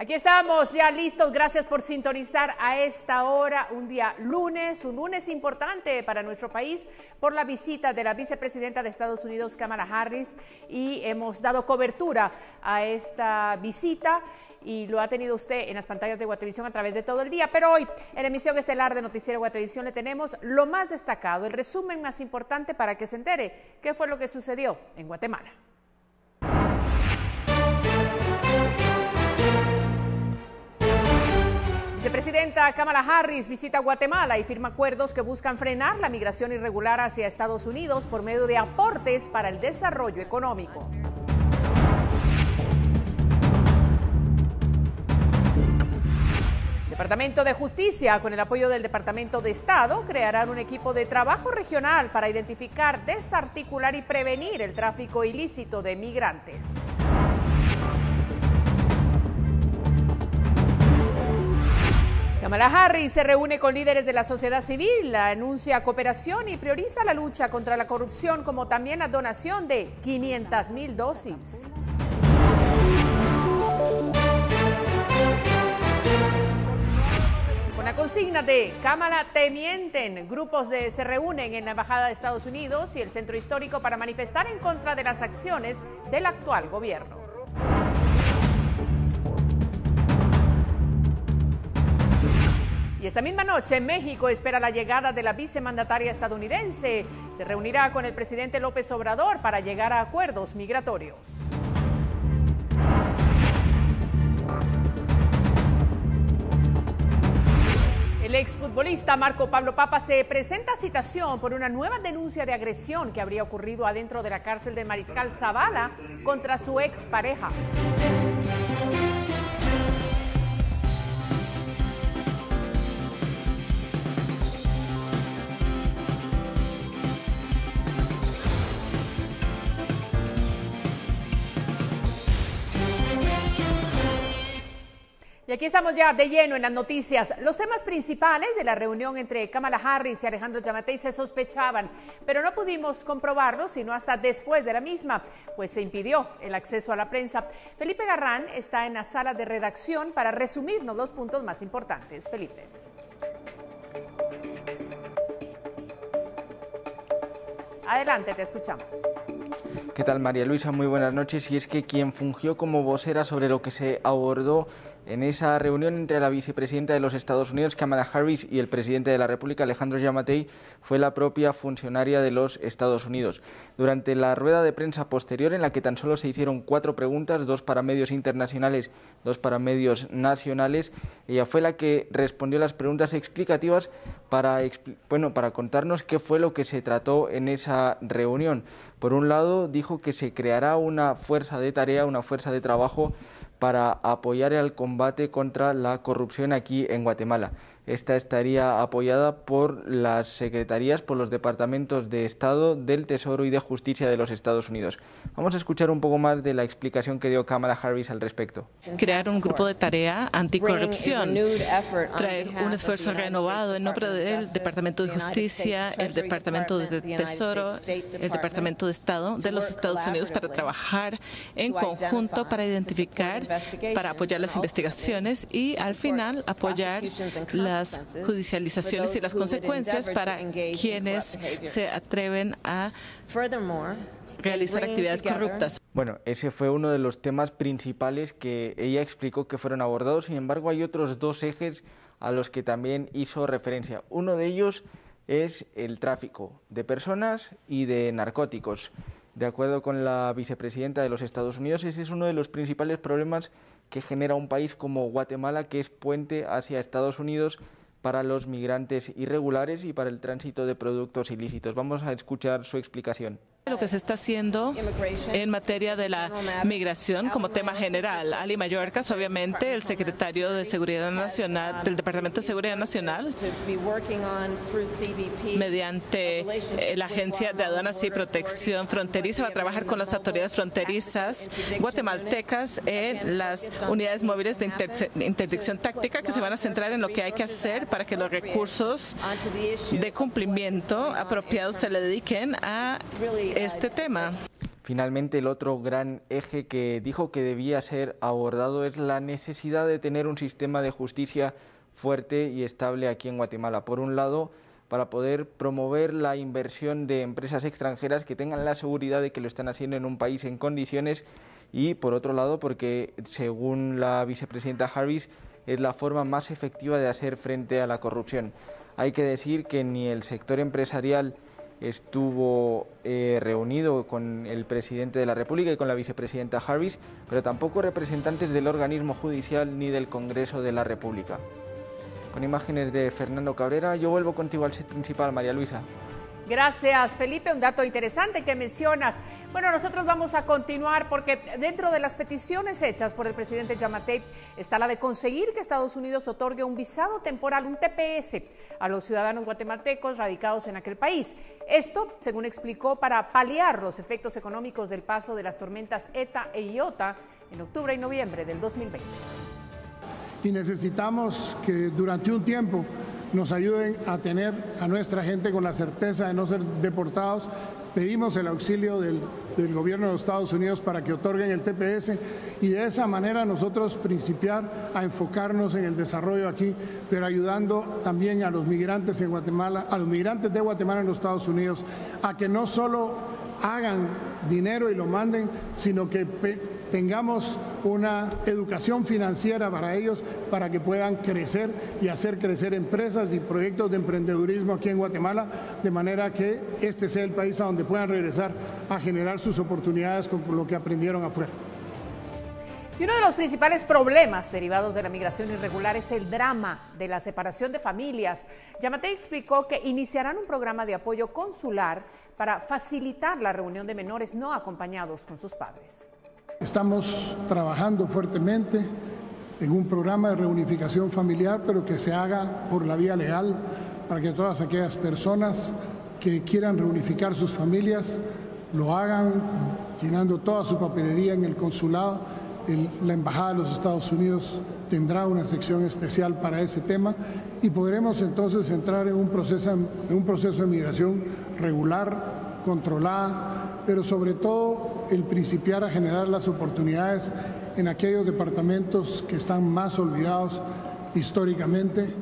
Aquí estamos ya listos, gracias por sintonizar a esta hora, un día lunes, un lunes importante para nuestro país por la visita de la vicepresidenta de Estados Unidos, Kamala Harris, y hemos dado cobertura a esta visita y lo ha tenido usted en las pantallas de Guatevisión a través de todo el día, pero hoy en la emisión estelar de Noticiero Guatevisión le tenemos lo más destacado, el resumen más importante para que se entere qué fue lo que sucedió en Guatemala. Vicepresidenta Kamala Harris visita Guatemala y firma acuerdos que buscan frenar la migración irregular hacia Estados Unidos por medio de aportes para el desarrollo económico. Departamento de Justicia, con el apoyo del Departamento de Estado, crearán un equipo de trabajo regional para identificar, desarticular y prevenir el tráfico ilícito de migrantes. Kamala Harris se reúne con líderes de la sociedad civil, anuncia cooperación y prioriza la lucha contra la corrupción, como también la donación de 500,000 dosis. Con la consigna de Kamala te mienten, grupos se reúnen en la Embajada de Estados Unidos y el Centro Histórico para manifestar en contra de las acciones del actual gobierno. Y esta misma noche México espera la llegada de la vicemandataria estadounidense. Se reunirá con el presidente López Obrador para llegar a acuerdos migratorios. El exfutbolista Marco Pablo Papa se presenta a citación por una nueva denuncia de agresión que habría ocurrido adentro de la cárcel de Mariscal Zavala contra su expareja. Y aquí estamos ya de lleno en las noticias. Los temas principales de la reunión entre Kamala Harris y Alejandro Yamatei se sospechaban, pero no pudimos comprobarlo sino hasta después de la misma, pues se impidió el acceso a la prensa. Felipe Garrán está en la sala de redacción para resumirnos los puntos más importantes. Felipe. Adelante, te escuchamos. ¿Qué tal, María Luisa? Muy buenas noches. Y es que quien fungió como vocera sobre lo que se abordó en esa reunión entre la vicepresidenta de los Estados Unidos, Kamala Harris, y el presidente de la República, Alejandro Yamatei, fue la propia funcionaria de los Estados Unidos. Durante la rueda de prensa posterior, en la que tan solo se hicieron 4 preguntas, 2 para medios internacionales, 2 para medios nacionales, ella fue la que respondió las preguntas explicativas para contarnos qué fue lo que se trató en esa reunión. Por un lado, dijo que se creará una fuerza de tarea, una fuerza de trabajo para apoyar el combate contra la corrupción aquí en Guatemala. Esta estaría apoyada por las secretarías, por los departamentos de Estado, del Tesoro y de Justicia de los Estados Unidos. Vamos a escuchar un poco más de la explicación que dio Kamala Harris al respecto. Crear un grupo de tarea anticorrupción, traer un esfuerzo renovado en nombre del Departamento de Justicia, el Departamento de Tesoro, el Departamento de Estado de los Estados Unidos para trabajar en conjunto para identificar, para apoyar las investigaciones y al final apoyar las judicializaciones y las consecuencias para quienes se atreven a realizar actividades corruptas. Bueno, ese fue uno de los temas principales que ella explicó que fueron abordados. Sin embargo, hay otros 2 ejes a los que también hizo referencia. Uno de ellos es el tráfico de personas y de narcóticos. De acuerdo con la vicepresidenta de los Estados Unidos, ese es uno de los principales problemas que genera un país como Guatemala, que es puente hacia Estados Unidos para los migrantes irregulares y para el tránsito de productos ilícitos. Vamos a escuchar su explicación. Lo que se está haciendo en materia de la migración como tema general. Ali Mayorkas, obviamente, el secretario de Seguridad Nacional, del Departamento de Seguridad Nacional, mediante la Agencia de Aduanas y Protección Fronteriza, va a trabajar con las autoridades fronterizas guatemaltecas en las unidades móviles de interdicción táctica que se van a centrar en lo que hay que hacer para que los recursos de cumplimiento apropiados se le dediquen a este tema. Finalmente, el otro gran eje que dijo que debía ser abordado es la necesidad de tener un sistema de justicia fuerte y estable aquí en Guatemala. Por un lado, para poder promover la inversión de empresas extranjeras que tengan la seguridad de que lo están haciendo en un país en condiciones, y por otro lado, porque según la vicepresidenta Harris es la forma más efectiva de hacer frente a la corrupción. Hay que decir que ni el sector empresarial estuvo reunido con el presidente de la República y con la vicepresidenta Harris, pero tampoco representantes del organismo judicial ni del Congreso de la República. Con imágenes de Fernando Cabrera, yo vuelvo contigo al set principal, María Luisa. Gracias, Felipe. Un dato interesante que mencionas. Bueno, nosotros vamos a continuar porque dentro de las peticiones hechas por el presidente Giammattei está la de conseguir que Estados Unidos otorgue un visado temporal, un TPS, a los ciudadanos guatemaltecos radicados en aquel país. Esto, según explicó, para paliar los efectos económicos del paso de las tormentas ETA e IOTA en octubre y noviembre del 2020. Y necesitamos que durante un tiempo nos ayuden a tener a nuestra gente con la certeza de no ser deportados. Pedimos el auxilio del gobierno de los Estados Unidos para que otorguen el TPS y de esa manera nosotros principiar a enfocarnos en el desarrollo aquí, pero ayudando también a los migrantes en Guatemala, a los migrantes de Guatemala en los Estados Unidos, a que no solo hagan dinero y lo manden, sino que tengamos una educación financiera para ellos, para que puedan crecer y hacer crecer empresas y proyectos de emprendedurismo aquí en Guatemala, de manera que este sea el país a donde puedan regresar a generar sus oportunidades con lo que aprendieron afuera. Y uno de los principales problemas derivados de la migración irregular es el drama de la separación de familias. Giammattei explicó que iniciarán un programa de apoyo consular para facilitar la reunión de menores no acompañados con sus padres. Estamos trabajando fuertemente en un programa de reunificación familiar, pero que se haga por la vía legal, para que todas aquellas personas que quieran reunificar sus familias lo hagan llenando toda su papelería en el consulado. La Embajada de los Estados Unidos tendrá una sección especial para ese tema y podremos entonces entrar en un proceso de migración regular, controlada, pero sobre todo el principiar a generar las oportunidades en aquellos departamentos que están más olvidados históricamente.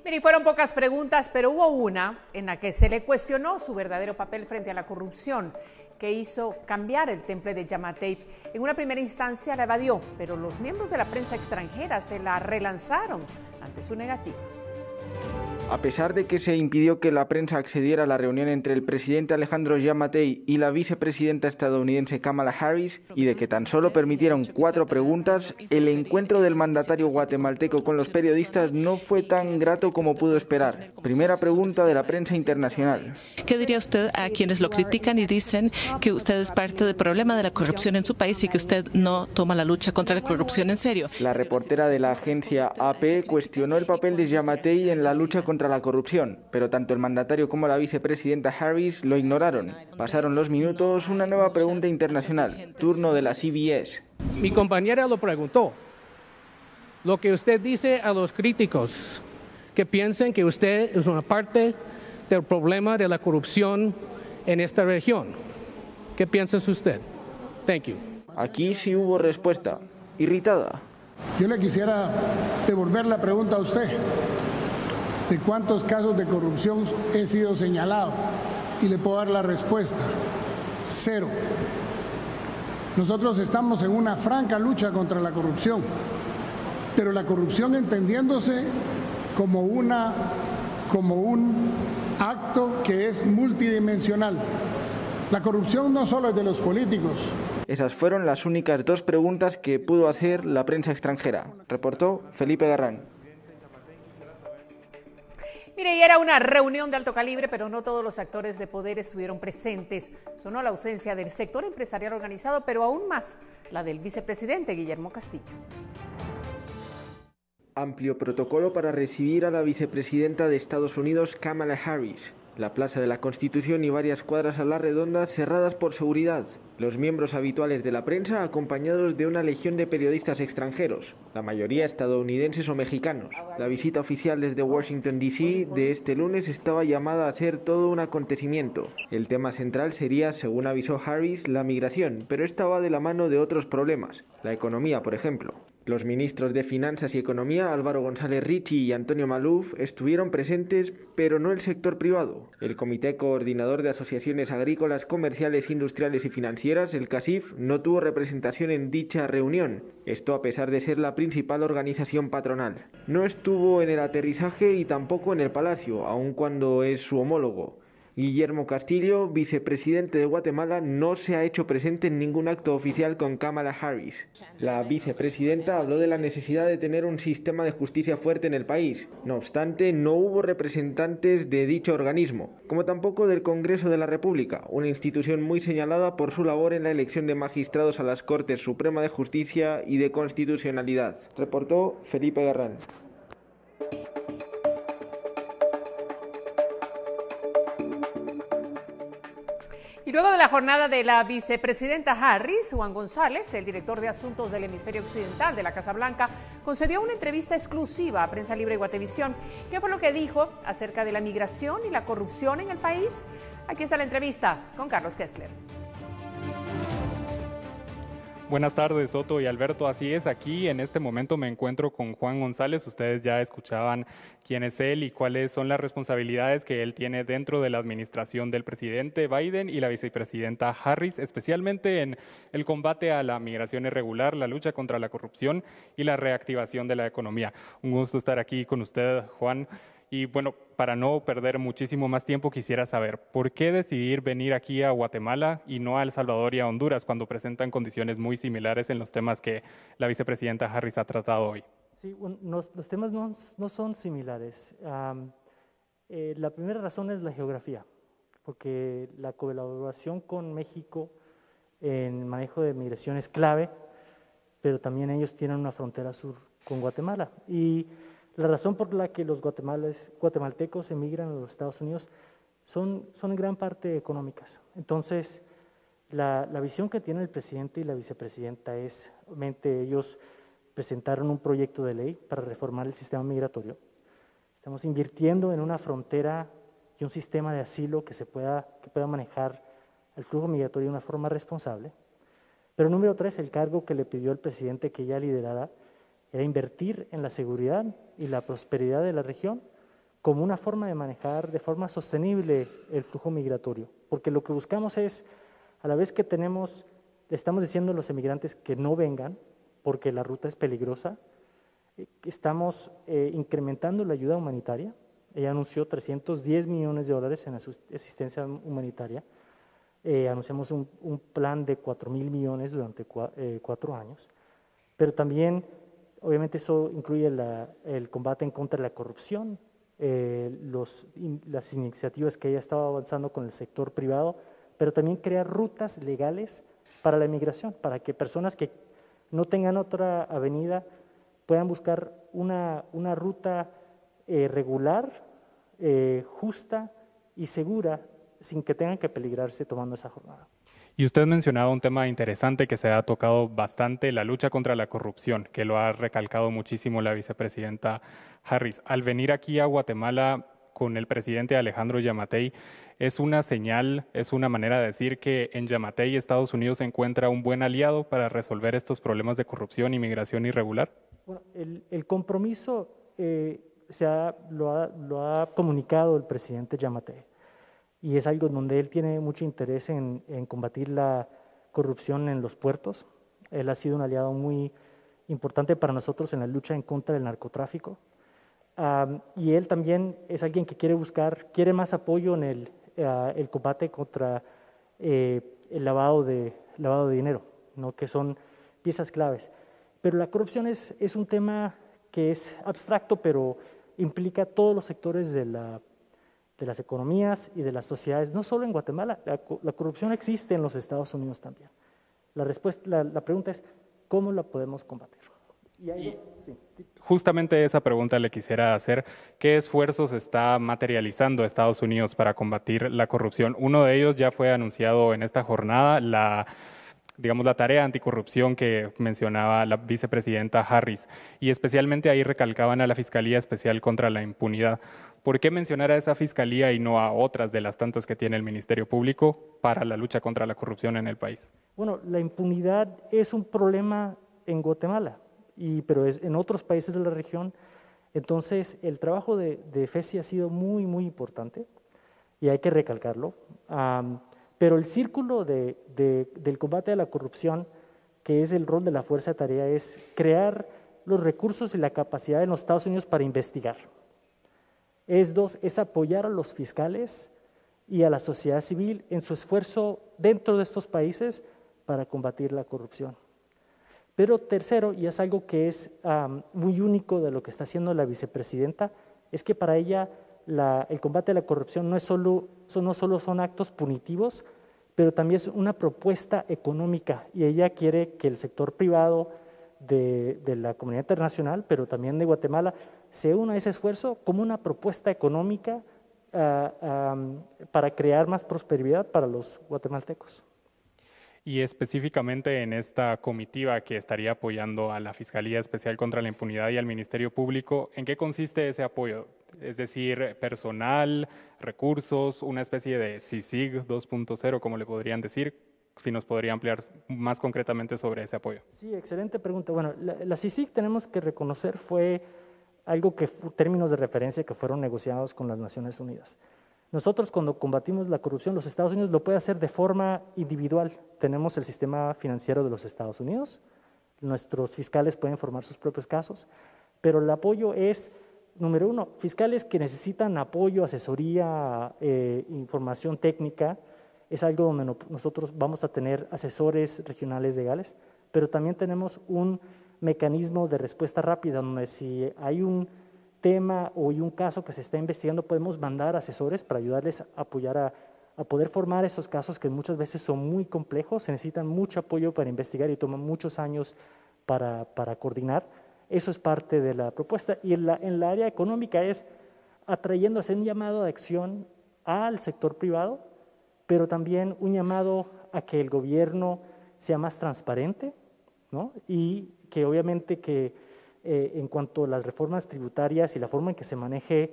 Mire, fueron pocas preguntas, pero hubo una en la que se le cuestionó su verdadero papel frente a la corrupción que hizo cambiar el temple de Giammattei. En una primera instancia la evadió, pero los miembros de la prensa extranjera se la relanzaron ante su negativa. A pesar de que se impidió que la prensa accediera a la reunión entre el presidente Alejandro Giammattei y la vicepresidenta estadounidense Kamala Harris, y de que tan solo permitieron 4 preguntas, el encuentro del mandatario guatemalteco con los periodistas no fue tan grato como pudo esperar. Primera pregunta de la prensa internacional. ¿Qué diría usted a quienes lo critican y dicen que usted es parte del problema de la corrupción en su país y que usted no toma la lucha contra la corrupción en serio? La reportera de la agencia AP cuestionó el papel de Giammattei en la lucha contra la corrupción, pero tanto el mandatario como la vicepresidenta Harris lo ignoraron. Pasaron los minutos, una nueva pregunta internacional, turno de la CBS. Mi compañera lo preguntó. Lo que usted dice a los críticos que piensen que usted es una parte del problema de la corrupción en esta región. ¿Qué piensa usted? Thank you. Aquí sí hubo respuesta. Irritada. Yo le quisiera devolver la pregunta a usted. ¿De cuántos casos de corrupción he sido señalado? Y le puedo dar la respuesta: 0. Nosotros estamos en una franca lucha contra la corrupción, pero la corrupción entendiéndose como un acto que es multidimensional. La corrupción no solo es de los políticos. Esas fueron las únicas 2 preguntas que pudo hacer la prensa extranjera, reportó Felipe Garrán. Mire, y era una reunión de alto calibre, pero no todos los actores de poder estuvieron presentes. Sonó la ausencia del sector empresarial organizado, pero aún más la del vicepresidente Guillermo Castillo. Amplio protocolo para recibir a la vicepresidenta de Estados Unidos, Kamala Harris. La Plaza de la Constitución y varias cuadras a la redonda cerradas por seguridad. Los miembros habituales de la prensa acompañados de una legión de periodistas extranjeros, la mayoría estadounidenses o mexicanos. La visita oficial desde Washington, D.C. de este lunes estaba llamada a ser todo un acontecimiento. El tema central sería, según avisó Harris, la migración, pero esta va de la mano de otros problemas, la economía, por ejemplo. Los ministros de Finanzas y Economía, Álvaro González Richie y Antonio Maluf, estuvieron presentes, pero no el sector privado. El Comité Coordinador de Asociaciones Agrícolas, Comerciales, Industriales y Financieras, el CACIF, no tuvo representación en dicha reunión. Esto a pesar de ser la principal organización patronal. No estuvo en el aterrizaje y tampoco en el Palacio, aun cuando es su homólogo. Guillermo Castillo, vicepresidente de Guatemala, no se ha hecho presente en ningún acto oficial con Kamala Harris. La vicepresidenta habló de la necesidad de tener un sistema de justicia fuerte en el país. No obstante, no hubo representantes de dicho organismo, como tampoco del Congreso de la República, una institución muy señalada por su labor en la elección de magistrados a las Cortes Suprema de Justicia y de Constitucionalidad. Reportó Felipe Garrán. Y luego de la jornada de la vicepresidenta Harris, Juan González, el director de Asuntos del Hemisferio Occidental de la Casa Blanca, concedió una entrevista exclusiva a Prensa Libre y Guatevisión. ¿Qué fue lo que dijo acerca de la migración y la corrupción en el país? Aquí está la entrevista con Carlos Kessler. Buenas tardes, Soto y Alberto. Así es, aquí en este momento me encuentro con Juan González. Ustedes ya escuchaban quién es él y cuáles son las responsabilidades que él tiene dentro de la administración del presidente Biden y la vicepresidenta Harris, especialmente en el combate a la migración irregular, la lucha contra la corrupción y la reactivación de la economía. Un gusto estar aquí con usted, Juan. Y bueno, para no perder muchísimo más tiempo, quisiera saber, ¿por qué decidir venir aquí a Guatemala y no a El Salvador y a Honduras cuando presentan condiciones muy similares en los temas que la vicepresidenta Harris ha tratado hoy? Sí, los temas no son similares. La primera razón es la geografía, porque la colaboración con México en el manejo de migración es clave, pero también ellos tienen una frontera sur con Guatemala. Y la razón por la que los guatemaltecos emigran a los Estados Unidos son en gran parte económicas. Entonces, la visión que tiene el presidente y la vicepresidenta es, obviamente, ellos presentaron un proyecto de ley para reformar el sistema migratorio. Estamos invirtiendo en una frontera y un sistema de asilo que pueda manejar el flujo migratorio de una forma responsable. Pero número 3, el cargo que le pidió el presidente que ella liderara era invertir en la seguridad y la prosperidad de la región como una forma de manejar de forma sostenible el flujo migratorio. Porque lo que buscamos es, a la vez que le estamos diciendo a los emigrantes que no vengan, porque la ruta es peligrosa, estamos incrementando la ayuda humanitaria. Ella anunció $310 millones en asistencia humanitaria. Anunciamos un plan de 4,000 millones durante 4 años. Pero también, obviamente, eso incluye el combate en contra de la corrupción, las iniciativas que ella estaba avanzando con el sector privado, pero también crear rutas legales para la inmigración, para que personas que no tengan otra avenida puedan buscar una ruta regular, justa y segura, sin que tengan que peligrarse tomando esa jornada. Y usted mencionaba un tema interesante que se ha tocado bastante, la lucha contra la corrupción, que lo ha recalcado muchísimo la vicepresidenta Harris. Al venir aquí a Guatemala con el presidente Alejandro Yamatei, ¿es una señal, es una manera de decir que en Yamatei Estados Unidos se encuentra un buen aliado para resolver estos problemas de corrupción y migración irregular? Bueno, el compromiso lo ha comunicado el presidente Yamatei. Y es algo donde él tiene mucho interés en combatir la corrupción en los puertos. Él ha sido un aliado muy importante para nosotros en la lucha en contra del narcotráfico. Y él también es alguien que quiere más apoyo en el combate contra el lavado de dinero, ¿no? Que son piezas claves. Pero la corrupción es un tema que es abstracto, pero implica todos los sectores de las economías y de las sociedades, no solo en Guatemala. La corrupción existe en los Estados Unidos también. La pregunta es, ¿cómo la podemos combatir? Justamente esa pregunta le quisiera hacer. ¿Qué esfuerzos está materializando Estados Unidos para combatir la corrupción? Uno de ellos ya fue anunciado en esta jornada, la tarea anticorrupción que mencionaba la vicepresidenta Harris, y especialmente ahí recalcaban a la Fiscalía Especial contra la Impunidad. ¿Por qué mencionar a esa fiscalía y no a otras de las tantas que tiene el Ministerio Público para la lucha contra la corrupción en el país? Bueno, la impunidad es un problema en Guatemala, pero es en otros países de la región. Entonces, el trabajo de FESI ha sido muy, muy importante y hay que recalcarlo. Pero el círculo del combate a la corrupción, que es el rol de la fuerza de tarea, es crear los recursos y la capacidad en los Estados Unidos para investigar. Es apoyar a los fiscales y a la sociedad civil en su esfuerzo dentro de estos países para combatir la corrupción. Pero tercero, y es algo que es muy único de lo que está haciendo la vicepresidenta, es que para ella el combate a la corrupción no solo son actos punitivos, pero también es una propuesta económica, y ella quiere que el sector privado de la comunidad internacional, pero también de Guatemala, se una a ese esfuerzo como una propuesta económica para crear más prosperidad para los guatemaltecos. Y específicamente en esta comitiva que estaría apoyando a la Fiscalía Especial contra la Impunidad y al Ministerio Público, ¿en qué consiste ese apoyo? Es decir, personal, recursos, una especie de CICIG 2.0, como le podrían decir, si nos podría ampliar más concretamente sobre ese apoyo. Sí, excelente pregunta. Bueno, la CICIG tenemos que reconocer fue algo que términos de referencia que fueron negociados con las Naciones Unidas. Nosotros cuando combatimos la corrupción, los Estados Unidos lo puede hacer de forma individual. Tenemos el sistema financiero de los Estados Unidos, nuestros fiscales pueden formar sus propios casos, pero el apoyo es, número uno, fiscales que necesitan apoyo, asesoría, información técnica, es algo donde nosotros vamos a tener asesores regionales legales, pero también tenemos un mecanismo de respuesta rápida, donde si hay un tema o hay un caso que se está investigando, podemos mandar asesores para ayudarles a apoyar a poder formar esos casos que muchas veces son muy complejos, se necesitan mucho apoyo para investigar y toman muchos años para coordinar. Eso es parte de la propuesta. Y en la área económica es atrayendo, hacer un llamado de acción al sector privado, pero también un llamado a que el gobierno sea más transparente, ¿no? Y que obviamente en cuanto a las reformas tributarias y la forma en que se maneje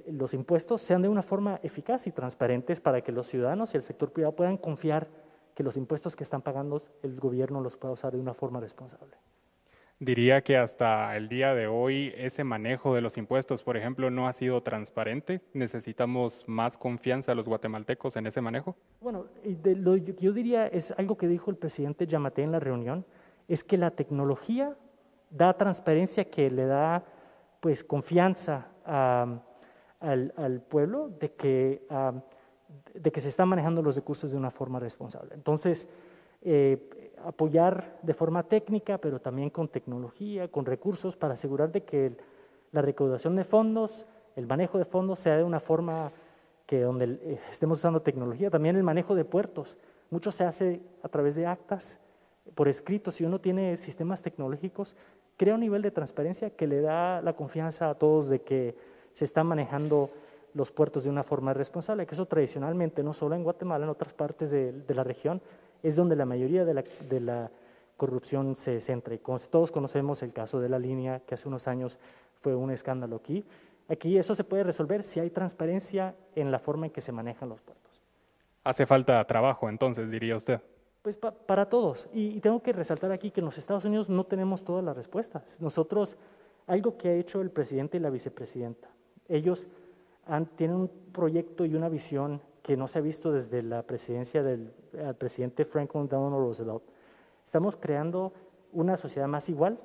los impuestos sean de una forma eficaz y transparentes para que los ciudadanos y el sector privado puedan confiar que los impuestos que están pagando el gobierno los pueda usar de una forma responsable. Diría que hasta el día de hoy ese manejo de los impuestos, por ejemplo, no ha sido transparente. ¿Necesitamos más confianza a los guatemaltecos en ese manejo? Bueno, yo diría, es algo que dijo el presidente Giammattei en la reunión, es que la tecnología da transparencia, que le da pues confianza al pueblo de que se están manejando los recursos de una forma responsable. Entonces, apoyar de forma técnica, pero también con tecnología, con recursos, para asegurar de que la recaudación de fondos, el manejo de fondos sea de una forma que donde estemos usando tecnología. También el manejo de puertos, mucho se hace a través de actas, por escrito. Si uno tiene sistemas tecnológicos, crea un nivel de transparencia que le da la confianza a todos de que se están manejando los puertos de una forma responsable, que eso tradicionalmente, no solo en Guatemala, en otras partes de la región, es donde la mayoría de la corrupción se centra. Y todos conocemos el caso de la línea, que hace unos años fue un escándalo aquí. Aquí eso se puede resolver si hay transparencia en la forma en que se manejan los puertos. Hace falta trabajo, entonces, diría usted. Pues para todos. Y tengo que resaltar aquí que en los Estados Unidos no tenemos todas las respuestas. Nosotros, algo que ha hecho el presidente y la vicepresidenta, ellos tienen un proyecto y una visión que no se ha visto desde la presidencia del presidente Franklin Delano Roosevelt. Estamos creando una sociedad más igual,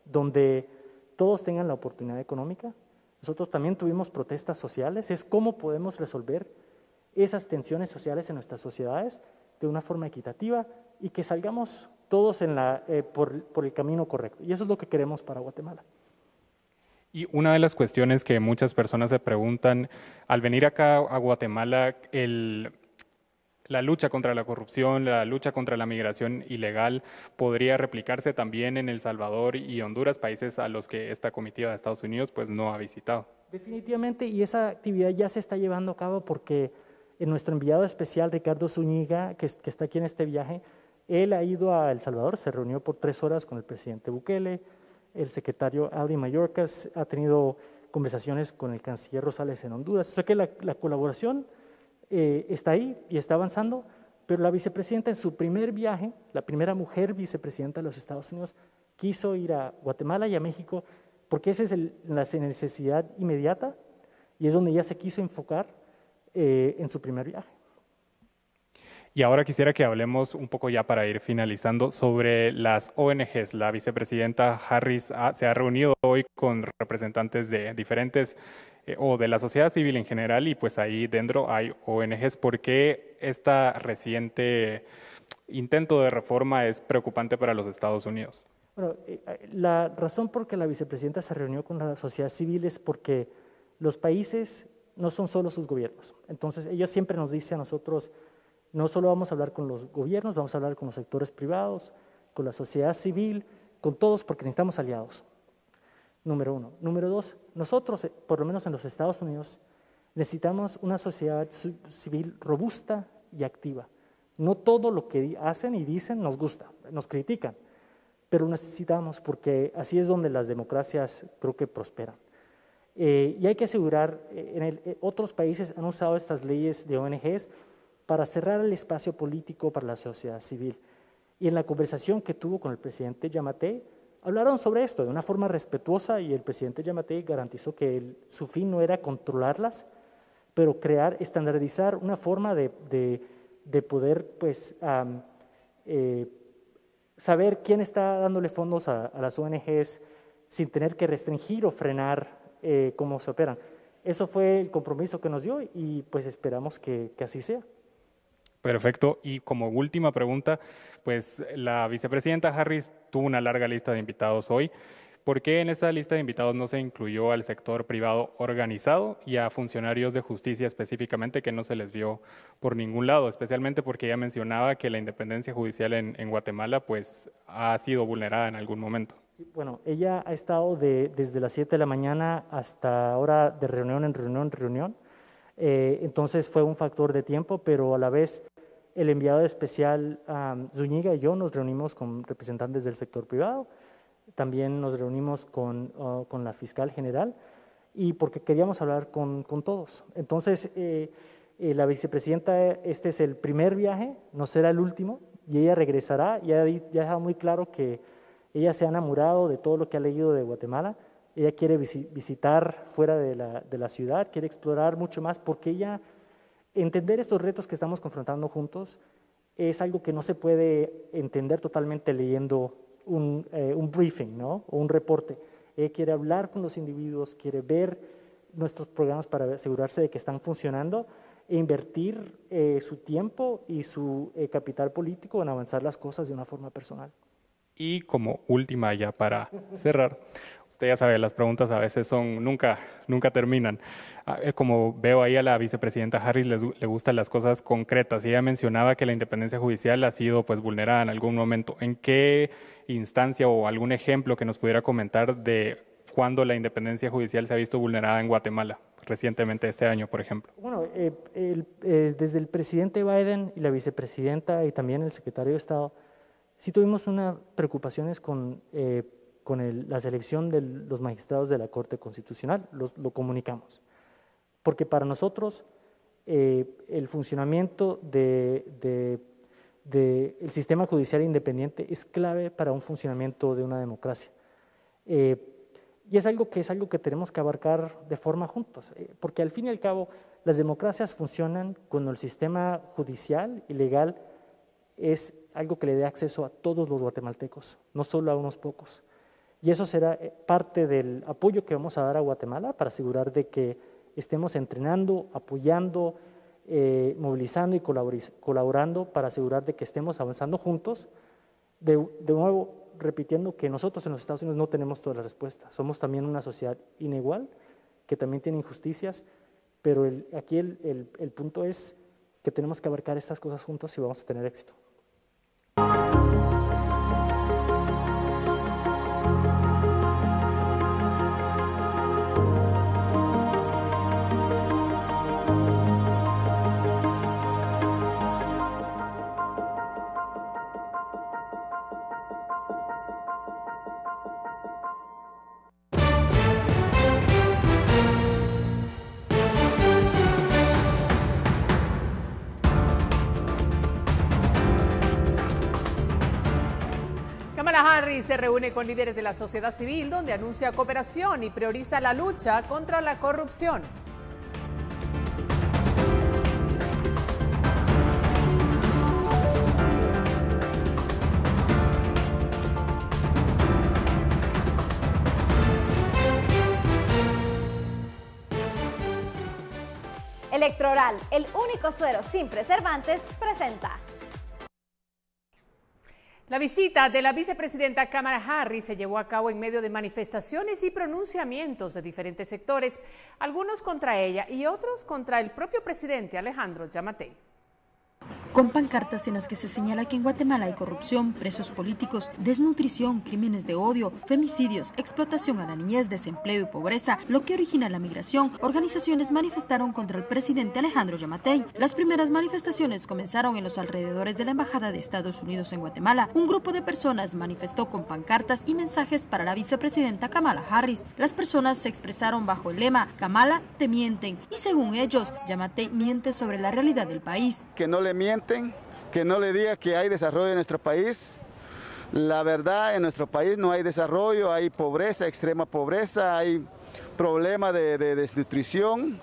donde todos tengan la oportunidad económica. Nosotros también tuvimos protestas sociales, es cómo podemos resolver esas tensiones sociales en nuestras sociedades de una forma equitativa y que salgamos todos por el camino correcto. Y eso es lo que queremos para Guatemala. Y una de las cuestiones que muchas personas se preguntan, al venir acá a Guatemala, la lucha contra la corrupción, la lucha contra la migración ilegal podría replicarse también en El Salvador y Honduras, países a los que esta comitiva de Estados Unidos pues no ha visitado. Definitivamente, y esa actividad ya se está llevando a cabo porque nuestro enviado especial, Ricardo Zúñiga, que está aquí en este viaje, él ha ido a El Salvador, se reunió por 3 horas con el presidente Bukele, el secretario Audi Mayorkas ha tenido conversaciones con el canciller Rosales en Honduras. O sea que la colaboración está ahí y está avanzando, pero la vicepresidenta en su primer viaje, la primera mujer vicepresidenta de los Estados Unidos, quiso ir a Guatemala y a México porque esa es la necesidad inmediata y es donde ella se quiso enfocar en su primer viaje. Y ahora quisiera que hablemos un poco ya para ir finalizando sobre las ONGs. La vicepresidenta Harris se ha reunido hoy con representantes de diferentes o de la sociedad civil en general y pues ahí dentro hay ONGs. ¿Por qué este reciente intento de reforma es preocupante para los Estados Unidos? Bueno, la razón por que la vicepresidenta se reunió con la sociedad civil es porque los países no son solo sus gobiernos. Entonces, ella siempre nos dice a nosotros, no solo vamos a hablar con los gobiernos, vamos a hablar con los sectores privados, con la sociedad civil, con todos, porque necesitamos aliados. Número 1. Número 2, nosotros, por lo menos en los Estados Unidos, necesitamos una sociedad civil robusta y activa. No todo lo que hacen y dicen nos gusta, nos critican, pero necesitamos, porque así es donde las democracias creo que prosperan. Y hay que asegurar, otros países han usado estas leyes de ONGs para cerrar el espacio político para la sociedad civil. Y en la conversación que tuvo con el presidente Giammattei, hablaron sobre esto de una forma respetuosa y el presidente Giammattei garantizó que su fin no era controlarlas, pero estandarizar una forma de poder pues, saber quién está dándole fondos a las ONGs sin tener que restringir o frenar cómo se operan. Eso fue el compromiso que nos dio y pues esperamos que así sea. Perfecto. Y como última pregunta, pues la vicepresidenta Harris tuvo una larga lista de invitados hoy. ¿Por qué en esa lista de invitados no se incluyó al sector privado organizado y a funcionarios de justicia específicamente que no se les vio por ningún lado? Especialmente porque ella mencionaba que la independencia judicial en Guatemala pues ha sido vulnerada en algún momento. Bueno, ella ha estado desde las 7 de la mañana hasta ahora de reunión en reunión. Entonces fue un factor de tiempo, pero a la vez el enviado especial Zúñiga y yo nos reunimos con representantes del sector privado, también nos reunimos con la fiscal general y porque queríamos hablar con todos. Entonces la vicepresidenta, este es el primer viaje, no será el último y ella regresará, ya deja muy claro que ella se ha enamorado de todo lo que ha leído de Guatemala. Ella quiere visitar fuera de la ciudad, quiere explorar mucho más, porque ella, entender estos retos que estamos confrontando juntos, es algo que no se puede entender totalmente leyendo un briefing, ¿no? O un reporte. Ella quiere hablar con los individuos, quiere ver nuestros programas para asegurarse de que están funcionando e invertir su tiempo y su capital político en avanzar las cosas de una forma personal. Y como última ya para cerrar, usted ya sabe, las preguntas a veces nunca terminan. Como veo ahí a la vicepresidenta Harris le gustan las cosas concretas y ella mencionaba que la independencia judicial ha sido pues vulnerada en algún momento. ¿En qué instancia o algún ejemplo que nos pudiera comentar de cuándo la independencia judicial se ha visto vulnerada en Guatemala recientemente este año, por ejemplo? Bueno, desde el presidente Biden y la vicepresidenta y también el secretario de Estado, sí tuvimos unas preocupaciones con la selección de los magistrados de la Corte Constitucional, lo comunicamos. Porque para nosotros el funcionamiento del sistema judicial independiente es clave para un funcionamiento de una democracia. Y es algo que tenemos que abarcar de forma juntos, porque al fin y al cabo las democracias funcionan cuando el sistema judicial y legal es algo que le dé acceso a todos los guatemaltecos, no solo a unos pocos. Y eso será parte del apoyo que vamos a dar a Guatemala para asegurar de que estemos entrenando, apoyando, movilizando y colaborando para asegurar de que estemos avanzando juntos. De nuevo, repitiendo que nosotros en los Estados Unidos no tenemos todas las respuestas. Somos también una sociedad inigual, que también tiene injusticias, pero aquí el punto es que tenemos que abarcar estas cosas juntos y vamos a tener éxito. Kamala Harris se reúne con líderes de la sociedad civil donde anuncia cooperación y prioriza la lucha contra la corrupción. Electroral, el único suero sin preservantes, presenta. La visita de la vicepresidenta Kamala Harris se llevó a cabo en medio de manifestaciones y pronunciamientos de diferentes sectores, algunos contra ella y otros contra el propio presidente Alejandro Yamatei. Con pancartas en las que se señala que en Guatemala hay corrupción, presos políticos, desnutrición, crímenes de odio, femicidios, explotación a la niñez, desempleo y pobreza, lo que origina la migración, organizaciones manifestaron contra el presidente Alejandro Yamatei. Las primeras manifestaciones comenzaron en los alrededores de la Embajada de Estados Unidos en Guatemala. Un grupo de personas manifestó con pancartas y mensajes para la vicepresidenta Kamala Harris. Las personas se expresaron bajo el lema "Kamala, te mienten", y según ellos, Yamatei miente sobre la realidad del país. Que no le mienten, que no le diga que hay desarrollo en nuestro país. La verdad, en nuestro país no hay desarrollo, hay pobreza, extrema pobreza, hay problema de desnutrición,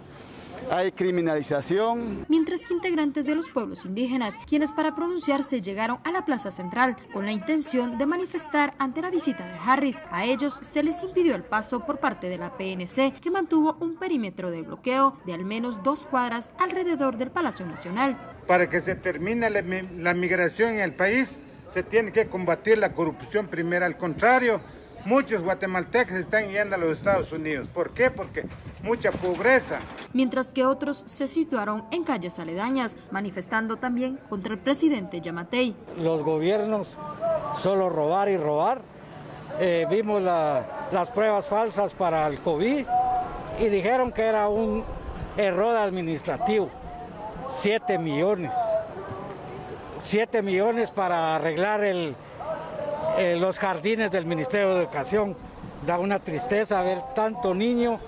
hay criminalización. Mientras que integrantes de los pueblos indígenas, quienes para pronunciarse llegaron a la Plaza Central con la intención de manifestar ante la visita de Harris, a ellos se les impidió el paso por parte de la PNC, que mantuvo un perímetro de bloqueo de al menos 2 cuadras alrededor del Palacio Nacional. Para que se termine la migración en el país, se tiene que combatir la corrupción primero. Al contrario, muchos guatemaltecos están yendo a los Estados Unidos. ¿Por qué? Porque mucha pobreza. Mientras que otros se situaron en calles aledañas, manifestando también contra el presidente Yamatei. Los gobiernos solo robar y robar. Vimos las pruebas falsas para el COVID y dijeron que era un error administrativo. 7 millones para arreglar los jardines del Ministerio de Educación. Da una tristeza ver tanto niño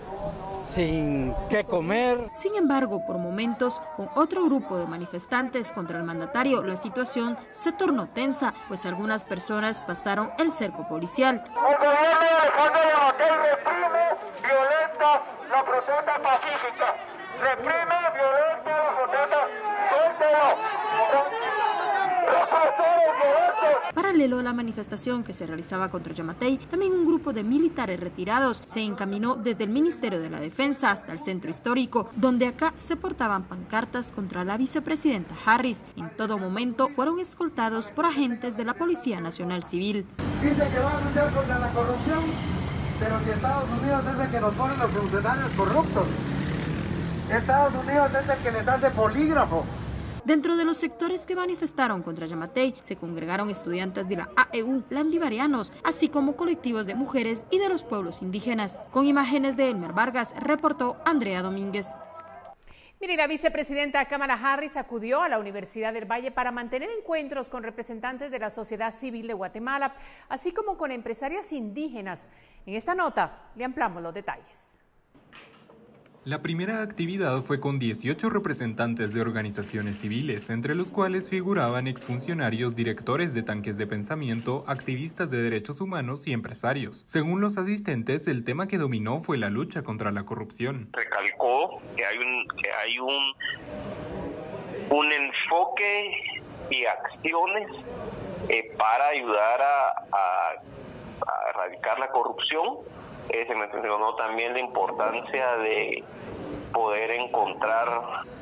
sin qué comer. Sin embargo, por momentos, con otro grupo de manifestantes contra el mandatario, la situación se tornó tensa, pues algunas personas pasaron el cerco policial. El gobierno de Alejandro Yamatei reprime, violenta la protesta pacífica. Reprime, violenta la protesta. Paralelo a la manifestación que se realizaba contra Yamatei, también un grupo de militares retirados se encaminó desde el Ministerio de la Defensa hasta el centro histórico, donde acá se portaban pancartas contra la vicepresidenta Harris. En todo momento fueron escoltados por agentes de la Policía Nacional Civil. Dice que va a luchar contra la corrupción, pero si Estados Unidos es el que nos pone los funcionarios corruptos. Estados Unidos es el que les hace polígrafo. Dentro de los sectores que manifestaron contra Yamatei se congregaron estudiantes de la AEU, landivarianos, así como colectivos de mujeres y de los pueblos indígenas. Con imágenes de Elmer Vargas, reportó Andrea Domínguez. Mire, la vicepresidenta Kamala Harris acudió a la Universidad del Valle para mantener encuentros con representantes de la sociedad civil de Guatemala, así como con empresarias indígenas. En esta nota le ampliamos los detalles. La primera actividad fue con 18 representantes de organizaciones civiles, entre los cuales figuraban exfuncionarios, directores de tanques de pensamiento, activistas de derechos humanos y empresarios. Según los asistentes, el tema que dominó fue la lucha contra la corrupción. Recalcó que hay un enfoque y acciones para ayudar a erradicar la corrupción. Se mencionó también la importancia de poder encontrar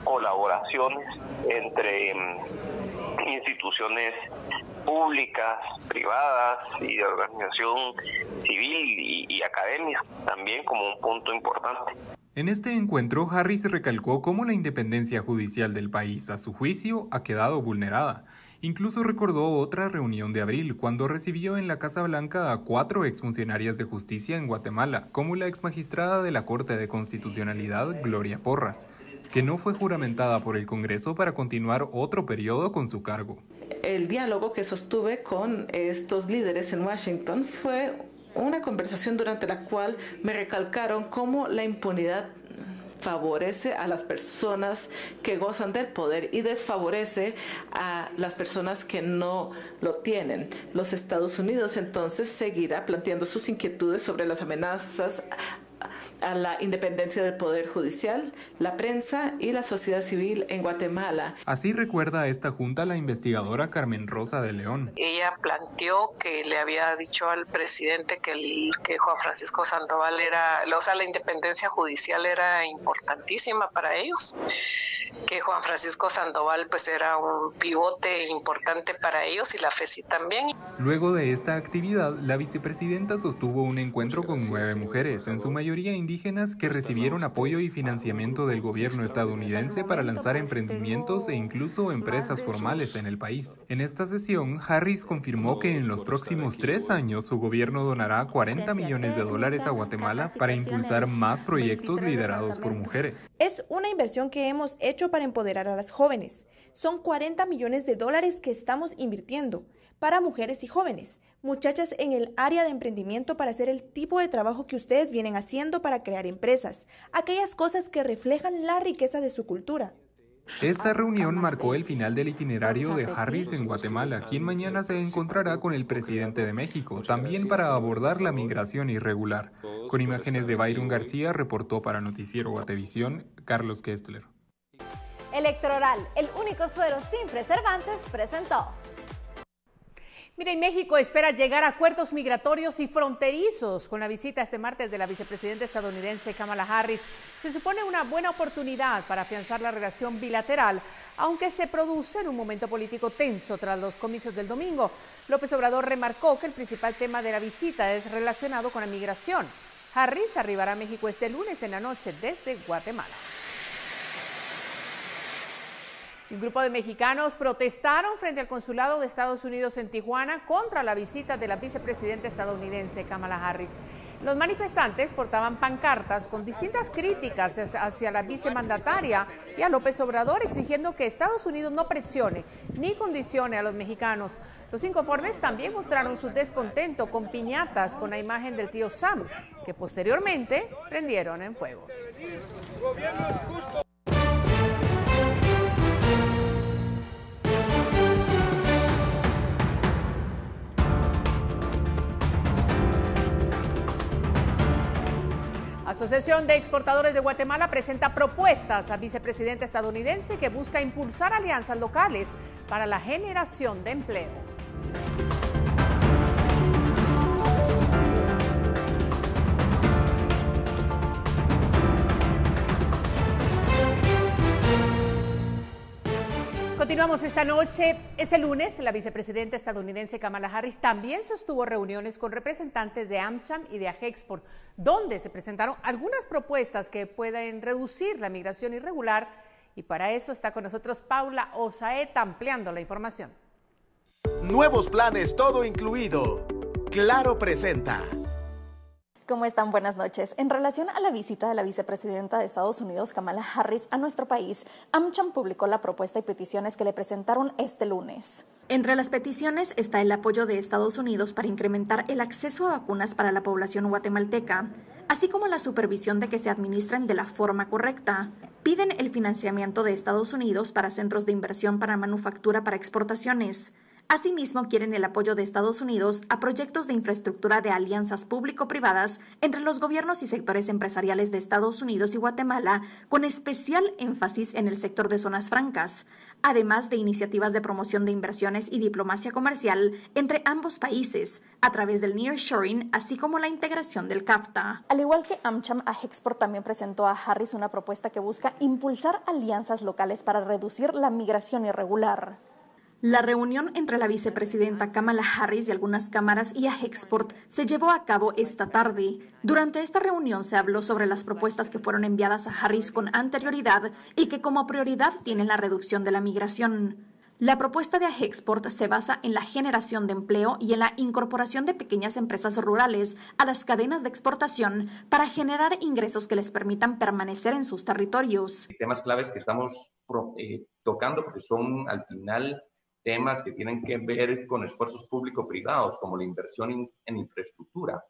colaboraciones entre instituciones públicas, privadas y de organización civil y academia, también como un punto importante. En este encuentro, Harris recalcó cómo la independencia judicial del país, a su juicio, ha quedado vulnerada. Incluso recordó otra reunión de abril, cuando recibió en la Casa Blanca a 4 exfuncionarias de justicia en Guatemala, como la exmagistrada de la Corte de Constitucionalidad, Gloria Porras, que no fue juramentada por el Congreso para continuar otro periodo con su cargo. El diálogo que sostuve con estos líderes en Washington fue una conversación durante la cual me recalcaron cómo la impunidad favorece a las personas que gozan del poder y desfavorece a las personas que no lo tienen. Los Estados Unidos entonces seguirá planteando sus inquietudes sobre las amenazas a la independencia del Poder Judicial, la prensa y la sociedad civil en Guatemala. Así recuerda a esta junta la investigadora Carmen Rosa de León. Ella planteó que le había dicho al presidente que Juan Francisco Sandoval la independencia judicial era importantísima para ellos, que Juan Francisco Sandoval pues era un pivote importante para ellos y la FECI también. Luego de esta actividad, la vicepresidenta sostuvo un encuentro con 9 mujeres, en su mayoría indígenas, que recibieron apoyo y financiamiento del gobierno estadounidense para lanzar emprendimientos e incluso empresas formales en el país. En esta sesión, Harris confirmó que en los próximos 3 años su gobierno donará $40 millones a Guatemala para impulsar más proyectos liderados por mujeres. Es una inversión que hemos hecho para empoderar a las jóvenes. Son $40 millones que estamos invirtiendo para mujeres y jóvenes, muchachas en el área de emprendimiento, para hacer el tipo de trabajo que ustedes vienen haciendo para crear empresas, aquellas cosas que reflejan la riqueza de su cultura. Esta reunión marcó el final del itinerario de Harris en Guatemala, quien mañana se encontrará con el presidente de México, también para abordar la migración irregular. Con imágenes de Byron García, reportó para Noticiero Guatevisión, Carlos Kestler. Electroral, el único suero sin preservantes, presentó. Mira, y México espera llegar a acuerdos migratorios y fronterizos con la visita este martes de la vicepresidenta estadounidense Kamala Harris. Se supone una buena oportunidad para afianzar la relación bilateral, aunque se produce en un momento político tenso tras los comicios del domingo. López Obrador remarcó que el principal tema de la visita es relacionado con la migración. Harris arribará a México este lunes en la noche desde Guatemala. Un grupo de mexicanos protestaron frente al consulado de Estados Unidos en Tijuana contra la visita de la vicepresidenta estadounidense Kamala Harris. Los manifestantes portaban pancartas con distintas críticas hacia la vicemandataria y a López Obrador, exigiendo que Estados Unidos no presione ni condicione a los mexicanos. Los inconformes también mostraron su descontento con piñatas con la imagen del tío Sam, que posteriormente prendieron en fuego. Asociación de Exportadores de Guatemala presenta propuestas al vicepresidente estadounidense que busca impulsar alianzas locales para la generación de empleo. Continuamos esta noche. Este lunes, la vicepresidenta estadounidense Kamala Harris también sostuvo reuniones con representantes de AmCham y de AGEXPORT, donde se presentaron algunas propuestas que pueden reducir la migración irregular, y para eso está con nosotros Paula Osaeta ampliando la información. Nuevos planes, todo incluido. Claro presenta. ¿Cómo están? Buenas noches. En relación a la visita de la vicepresidenta de Estados Unidos, Kamala Harris, a nuestro país, AmCham publicó la propuesta y peticiones que le presentaron este lunes. Entre las peticiones está el apoyo de Estados Unidos para incrementar el acceso a vacunas para la población guatemalteca, así como la supervisión de que se administren de la forma correcta. Piden el financiamiento de Estados Unidos para centros de inversión para manufactura para exportaciones. Asimismo, quieren el apoyo de Estados Unidos a proyectos de infraestructura de alianzas público-privadas entre los gobiernos y sectores empresariales de Estados Unidos y Guatemala, con especial énfasis en el sector de zonas francas, además de iniciativas de promoción de inversiones y diplomacia comercial entre ambos países, a través del nearshoring, así como la integración del CAFTA. Al igual que AmCham, AGEXPORT también presentó a Harris una propuesta que busca impulsar alianzas locales para reducir la migración irregular. La reunión entre la vicepresidenta Kamala Harris y algunas cámaras y Ajexport se llevó a cabo esta tarde. Durante esta reunión se habló sobre las propuestas que fueron enviadas a Harris con anterioridad y que como prioridad tienen la reducción de la migración. La propuesta de Ajexport se basa en la generación de empleo y en la incorporación de pequeñas empresas rurales a las cadenas de exportación para generar ingresos que les permitan permanecer en sus territorios. Temas claves que estamos tocando porque son al final temas que tienen que ver con esfuerzos público-privados, como la inversión en infraestructura,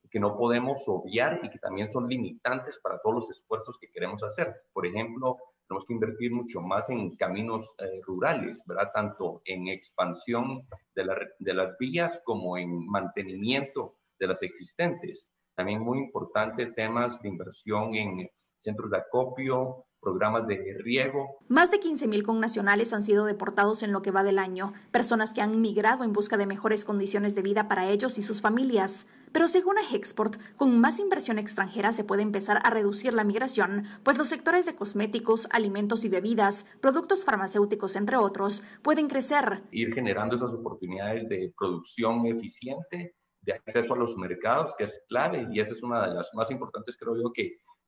que no podemos obviar y que también son limitantes para todos los esfuerzos que queremos hacer. Por ejemplo, tenemos que invertir mucho más en caminos rurales, ¿verdad? Tanto en expansión de las vías como en mantenimiento de las existentes. También muy importante temas de inversión en centros de acopio, programas de riego. Más de 15,000 connacionales han sido deportados en lo que va del año, personas que han migrado en busca de mejores condiciones de vida para ellos y sus familias. Pero según Ajexport, con más inversión extranjera se puede empezar a reducir la migración, pues los sectores de cosméticos, alimentos y bebidas, productos farmacéuticos, entre otros, pueden crecer. Ir generando esas oportunidades de producción eficiente, de acceso a los mercados, que es clave, y esa es una de las más importantes, creo yo,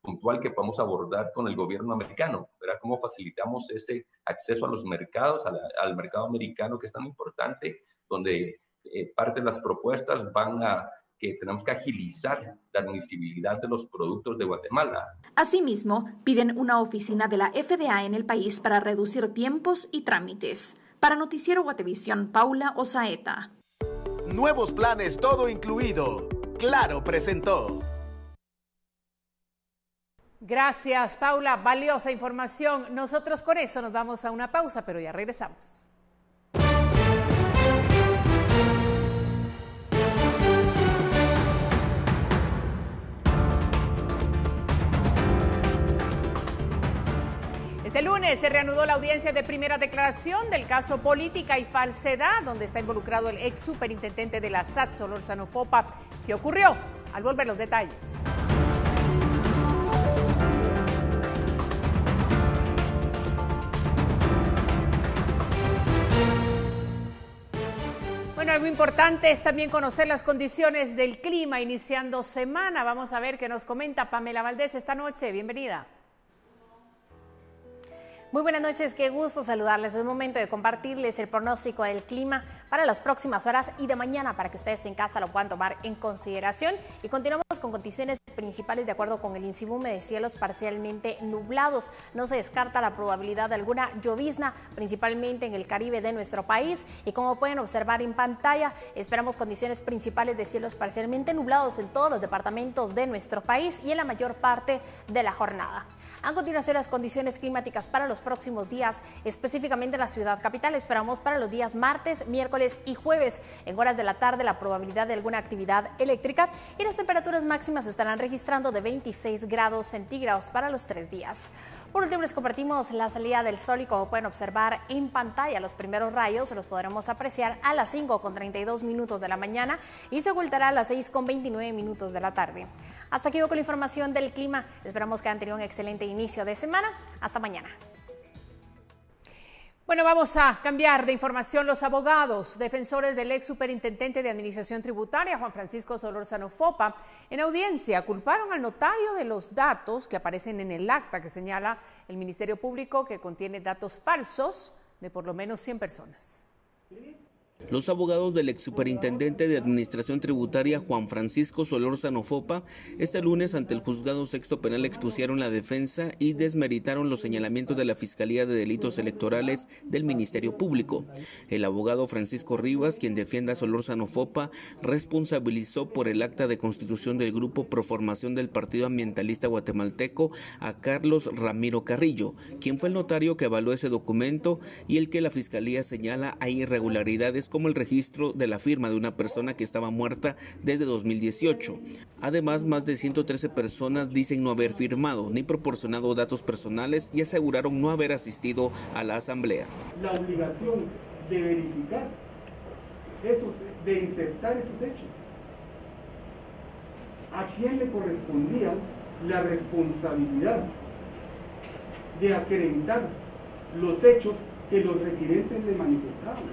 puntual que podemos abordar con el gobierno americano, ¿verdad? Cómo facilitamos ese acceso a los mercados, al mercado americano, que es tan importante, donde parte de las propuestas van a que tenemos que agilizar la admisibilidad de los productos de Guatemala. Asimismo, piden una oficina de la FDA en el país para reducir tiempos y trámites. Para Noticiero Guatevisión, Paula Osaeta. Nuevos planes, todo incluido. Claro presentó. Gracias, Paula. Valiosa información. Nosotros con eso nos vamos a una pausa, pero ya regresamos. Este lunes se reanudó la audiencia de primera declaración del caso Política y Falsedad, donde está involucrado el ex superintendente de la SAT, Solórzano Fopa. ¿Qué ocurrió? Al volver los detalles. Bueno, algo importante es también conocer las condiciones del clima iniciando semana. Vamos a ver qué nos comenta Pamela Valdés esta noche. Bienvenida. Muy buenas noches, qué gusto saludarles. Es momento de compartirles el pronóstico del clima para las próximas horas y de mañana para que ustedes en casa lo puedan tomar en consideración. Y continuamos con condiciones principales de acuerdo con el INSIBUME de cielos parcialmente nublados. No se descarta la probabilidad de alguna llovizna, principalmente en el Caribe de nuestro país. Y como pueden observar en pantalla, esperamos condiciones principales de cielos parcialmente nublados en todos los departamentos de nuestro país y en la mayor parte de la jornada. A continuación, las condiciones climáticas para los próximos días, específicamente en la ciudad capital. Esperamos para los días martes, miércoles y jueves. En horas de la tarde, la probabilidad de alguna actividad eléctrica y las temperaturas máximas estarán registrando de 26 grados centígrados para los 3 días. Por último, les compartimos la salida del sol y como pueden observar en pantalla, los primeros rayos los podremos apreciar a las 5:32 de la mañana y se ocultará a las 6:29 de la tarde. Hasta aquí voy con la información del clima. Esperamos que hayan tenido un excelente inicio de semana. Hasta mañana. Bueno, vamos a cambiar de información. Los abogados defensores del ex superintendente de Administración Tributaria, Juan Francisco Solórzano Fopa, en audiencia culparon al notario de los datos que aparecen en el acta que señala el Ministerio Público que contiene datos falsos de por lo menos 100 personas. Los abogados del ex superintendente de Administración Tributaria, Juan Francisco Solórzano Fopa, este lunes ante el Juzgado Sexto Penal expusieron la defensa y desmeritaron los señalamientos de la Fiscalía de Delitos Electorales del Ministerio Público. El abogado Francisco Rivas, quien defiende a Solórzano Fopa, responsabilizó por el acta de constitución del Grupo Proformación del Partido Ambientalista Guatemalteco a Carlos Ramiro Carrillo, quien fue el notario que avaló ese documento y el que la Fiscalía señala hay irregularidades como el registro de la firma de una persona que estaba muerta desde 2018. Además, más de 113 personas dicen no haber firmado ni proporcionado datos personales y aseguraron no haber asistido a la asamblea. La obligación de verificar de insertar esos hechos. ¿A quién le correspondía la responsabilidad de acreditar los hechos que los requirentes le manifestaban.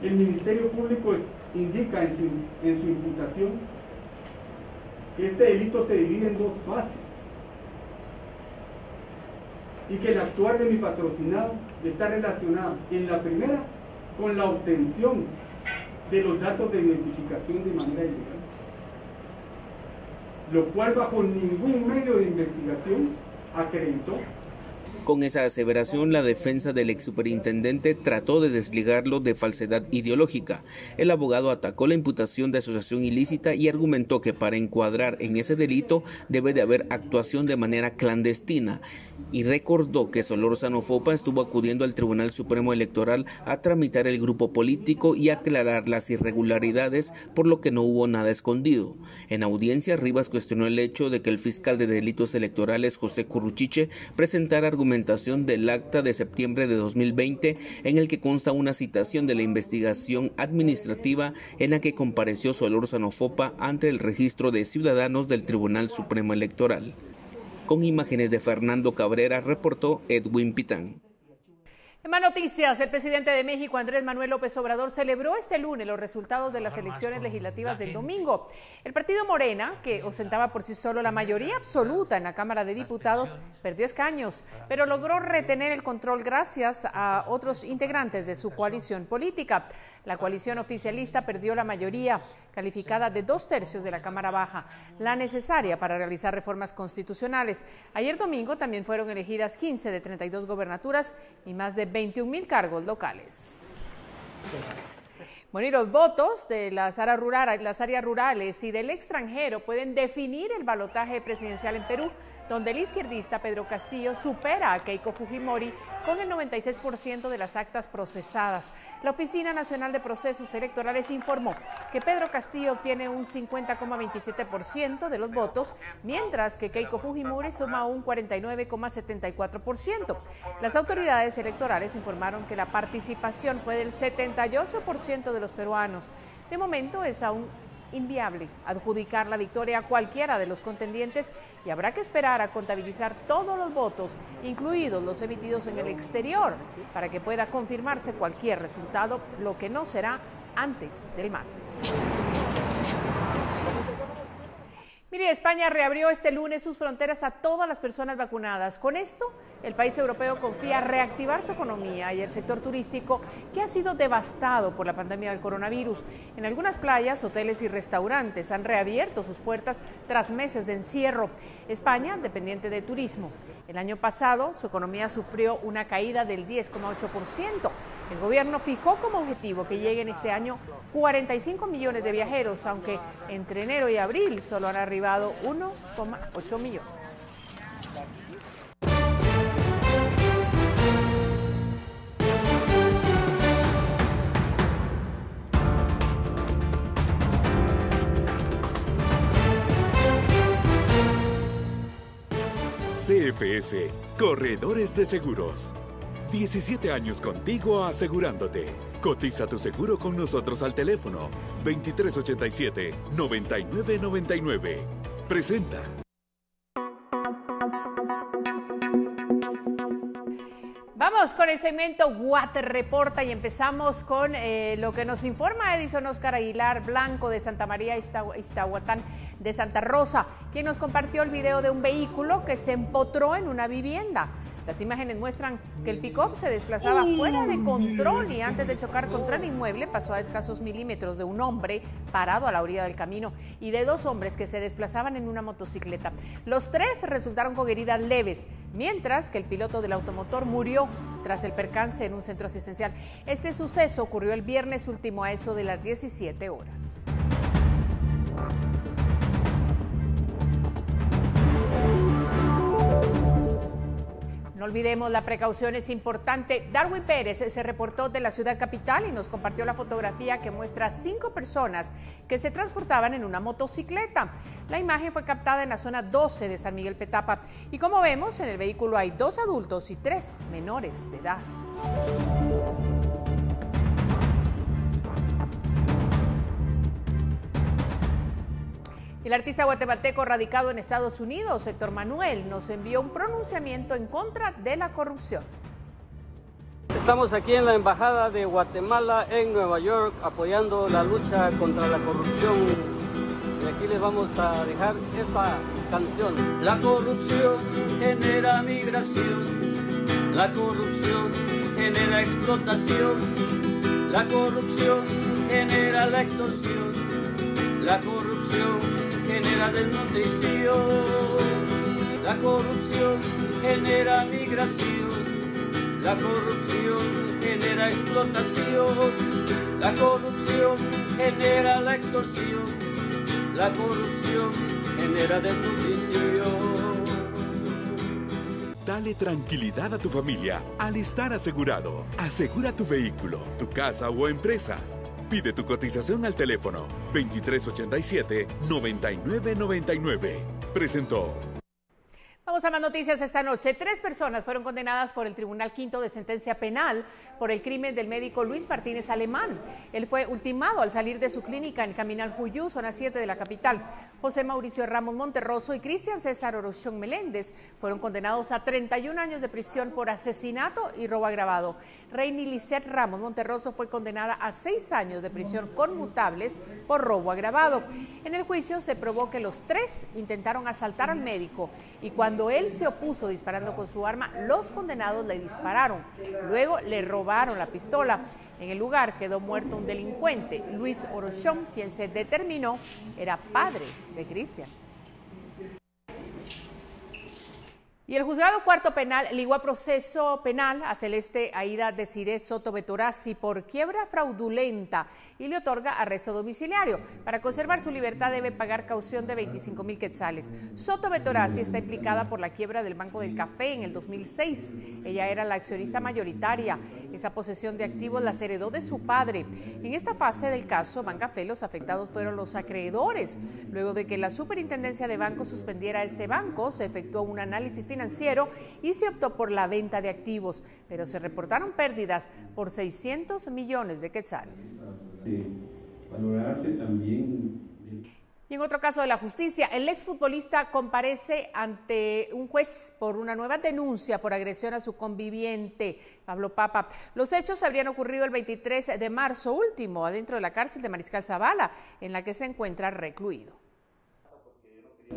El Ministerio Público indica en su imputación que este delito se divide en dos fases y que el actuar de mi patrocinado está relacionado en la primera con la obtención de los datos de identificación de manera ilegal, lo cual bajo ningún medio de investigación acreditó. Con esa aseveración, la defensa del exsuperintendente trató de desligarlo de falsedad ideológica. El abogado atacó la imputación de asociación ilícita y argumentó que para encuadrar en ese delito debe de haber actuación de manera clandestina. Y recordó que Solórzano Fopa estuvo acudiendo al Tribunal Supremo Electoral a tramitar el grupo político y aclarar las irregularidades, por lo que no hubo nada escondido. En audiencia, Rivas cuestionó el hecho de que el fiscal de delitos electorales, José Curruchiche, presentara argumentación del acta de septiembre de 2020 en el que consta una citación de la investigación administrativa en la que compareció Solórzano Fopa ante el registro de ciudadanos del Tribunal Supremo Electoral. Con imágenes de Fernando Cabrera, reportó Edwin Pitán. En más noticias, el presidente de México, Andrés Manuel López Obrador, celebró este lunes los resultados de las elecciones legislativas del domingo. El partido Morena, que ostentaba por sí solo la mayoría absoluta en la Cámara de Diputados, perdió escaños, pero logró retener el control gracias a otros integrantes de su coalición política. La coalición oficialista perdió la mayoría, calificada de 2/3 de la Cámara Baja, la necesaria para realizar reformas constitucionales. Ayer domingo también fueron elegidas 15 de 32 gobernaturas y más de 21,000 cargos locales. Bueno, y los votos de las áreas rurales y del extranjero pueden definir el balotaje presidencial en Perú, donde el izquierdista Pedro Castillo supera a Keiko Fujimori con el 96% de las actas procesadas. La Oficina Nacional de Procesos Electorales informó que Pedro Castillo obtiene un 50,27% de los votos, mientras que Keiko Fujimori suma un 49,74%. Las autoridades electorales informaron que la participación fue del 78% de los peruanos. De momento es aún inviable adjudicar la victoria a cualquiera de los contendientes y habrá que esperar a contabilizar todos los votos, incluidos los emitidos en el exterior, para que pueda confirmarse cualquier resultado, lo que no será antes del martes. Mire, España reabrió este lunes sus fronteras a todas las personas vacunadas. Con esto, el país europeo confía reactivar su economía y el sector turístico, que ha sido devastado por la pandemia del coronavirus. En algunas playas, hoteles y restaurantes han reabierto sus puertas tras meses de encierro. España, dependiente de turismo. El año pasado, su economía sufrió una caída del 10,8%. El gobierno fijó como objetivo que lleguen este año 45 millones de viajeros, aunque entre enero y abril solo han arribado 1,8 millones. CFS, Corredores de Seguros. 17 años contigo asegurándote. Cotiza tu seguro con nosotros al teléfono 2387-9999. Presenta. Vamos con el segmento Guate Reporta y empezamos con lo que nos informa Edison Oscar Aguilar Blanco de Santa María Ixtahuatán de Santa Rosa, quien nos compartió el video de un vehículo que se empotró en una vivienda. Las imágenes muestran que el pick-up se desplazaba fuera de control y antes de chocar contra el inmueble pasó a escasos milímetros de un hombre parado a la orilla del camino y de dos hombres que se desplazaban en una motocicleta. Los tres resultaron con heridas leves, mientras que el piloto del automotor murió tras el percance en un centro asistencial. Este suceso ocurrió el viernes último a eso de las 17 horas. No olvidemos, la precaución es importante. Darwin Pérez se reportó de la ciudad capital y nos compartió la fotografía que muestra 5 personas que se transportaban en una motocicleta. La imagen fue captada en la zona 12 de San Miguel Petapa y como vemos, en el vehículo hay 2 adultos y 3 menores de edad. El artista guatemalteco radicado en Estados Unidos, Héctor Manuel, nos envió un pronunciamiento en contra de la corrupción. Estamos aquí en la Embajada de Guatemala en Nueva York apoyando la lucha contra la corrupción. Y aquí les vamos a dejar esta canción. La corrupción genera migración, la corrupción genera explotación, la corrupción genera la extorsión, la corrupción genera desnutrición, la corrupción genera migración, la corrupción genera explotación, la corrupción genera la extorsión, la corrupción genera desnutrición. Dale tranquilidad a tu familia al estar asegurado. Asegura tu vehículo, tu casa o empresa. Pide tu cotización al teléfono 2387-9999. Presentó. Vamos a más noticias esta noche. 3 personas fueron condenadas por el Tribunal Quinto de Sentencia Penal por el crimen del médico Luis Martínez Alemán. Él fue ultimado al salir de su clínica en Caminal Juyú, zona 7 de la capital. José Mauricio Ramos Monterroso y Cristian César Orochón Meléndez fueron condenados a 31 años de prisión por asesinato y robo agravado. Reini Lisset Ramos Monterroso fue condenada a 6 años de prisión conmutables por robo agravado. En el juicio se probó que los 3 intentaron asaltar al médico y cuando él se opuso disparando con su arma, los condenados le dispararon. Luego le robaron la pistola. En el lugar quedó muerto un delincuente, Luis Orochón, quien se determinó era padre de Cristian. Y el juzgado cuarto penal ligó a proceso penal a Celeste Aida Desiré Soto Betorazzi por quiebra fraudulenta y le otorga arresto domiciliario. Para conservar su libertad debe pagar caución de 25,000 quetzales. Soto Betorazzi está implicada por la quiebra del Banco del Café en el 2006. Ella era la accionista mayoritaria. Esa posesión de activos las heredó de su padre. En esta fase del caso, Bancafé, los afectados fueron los acreedores. Luego de que la Superintendencia de Bancos suspendiera ese banco, se efectuó un análisis financiero y se optó por la venta de activos, pero se reportaron pérdidas por 600 millones de quetzales. Valorarse también. Y en otro caso de la justicia, el exfutbolista comparece ante un juez por una nueva denuncia por agresión a su conviviente, Pablo Papa. Los hechos habrían ocurrido el 23 de marzo último, adentro de la cárcel de Mariscal Zavala, en la que se encuentra recluido.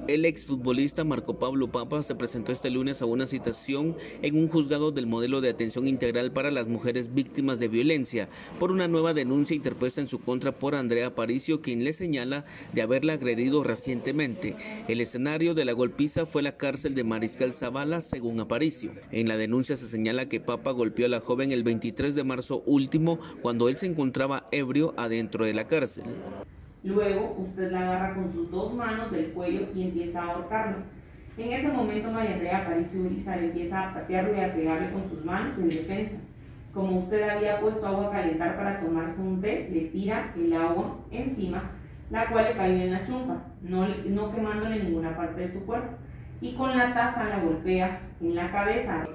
El exfutbolista Marco Pablo Papa se presentó este lunes a una citación en un juzgado del modelo de atención integral para las mujeres víctimas de violencia por una nueva denuncia interpuesta en su contra por Andrea Aparicio, quien le señala de haberla agredido recientemente. El escenario de la golpiza fue la cárcel de Mariscal Zavala, según Aparicio. En la denuncia se señala que Papa golpeó a la joven el 23 de marzo último cuando él se encontraba ebrio adentro de la cárcel. Luego, usted la agarra con sus 2 manos del cuello y empieza a ahorcarlo. En ese momento, María Andrea Aparicio Urizar empieza a patearlo y a pegarle con sus manos en defensa. Como usted había puesto agua a calentar para tomarse un té, le tira el agua encima, la cual le cayó en la chumpa, no quemándole ninguna parte de su cuerpo. Y con la taza la golpea en la cabeza.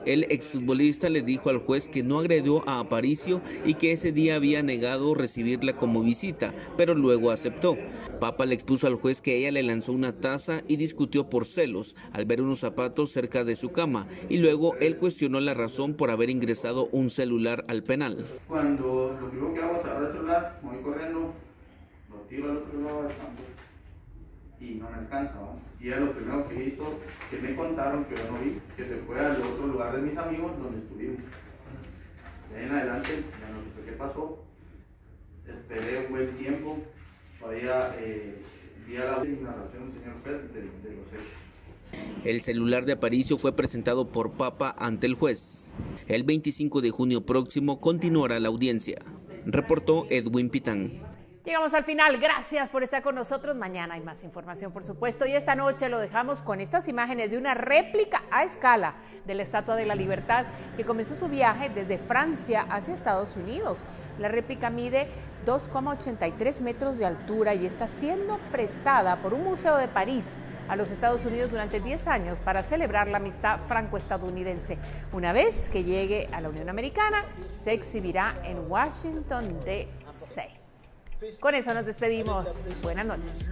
El exfutbolista le dijo al juez que no agredió a Aparicio y que ese día había negado recibirla como visita, pero luego aceptó. Papa le expuso al juez que ella le lanzó una taza y discutió por celos al ver unos zapatos cerca de su cama, y luego él cuestionó la razón por haber ingresado un celular al penal. Cuando lo primero que hago es agarrar el celular, me voy corriendo, lo tiro al otro lado del campo y no me alcanza, ¿no? Y era lo primero que hizo, que me contaron, que yo no vi, que se fue al otro lugar de mis amigos donde estuvimos. De ahí en adelante, ya no supe qué pasó, esperé un buen tiempo, todavía vi a la narración del señor juez de los hechos. El celular de Aparicio fue presentado por Papa ante el juez. El 25 de junio próximo continuará la audiencia. Reportó Edwin Pitán. Llegamos al final, gracias por estar con nosotros. Mañana hay más información, por supuesto, y esta noche lo dejamos con estas imágenes de una réplica a escala de la Estatua de la Libertad que comenzó su viaje desde Francia hacia Estados Unidos. La réplica mide 2,83 metros de altura y está siendo prestada por un museo de París a los Estados Unidos durante 10 años para celebrar la amistad franco-estadounidense. Una vez que llegue a la Unión Americana, se exhibirá en Washington, D.C. Con eso nos despedimos. Buenas noches.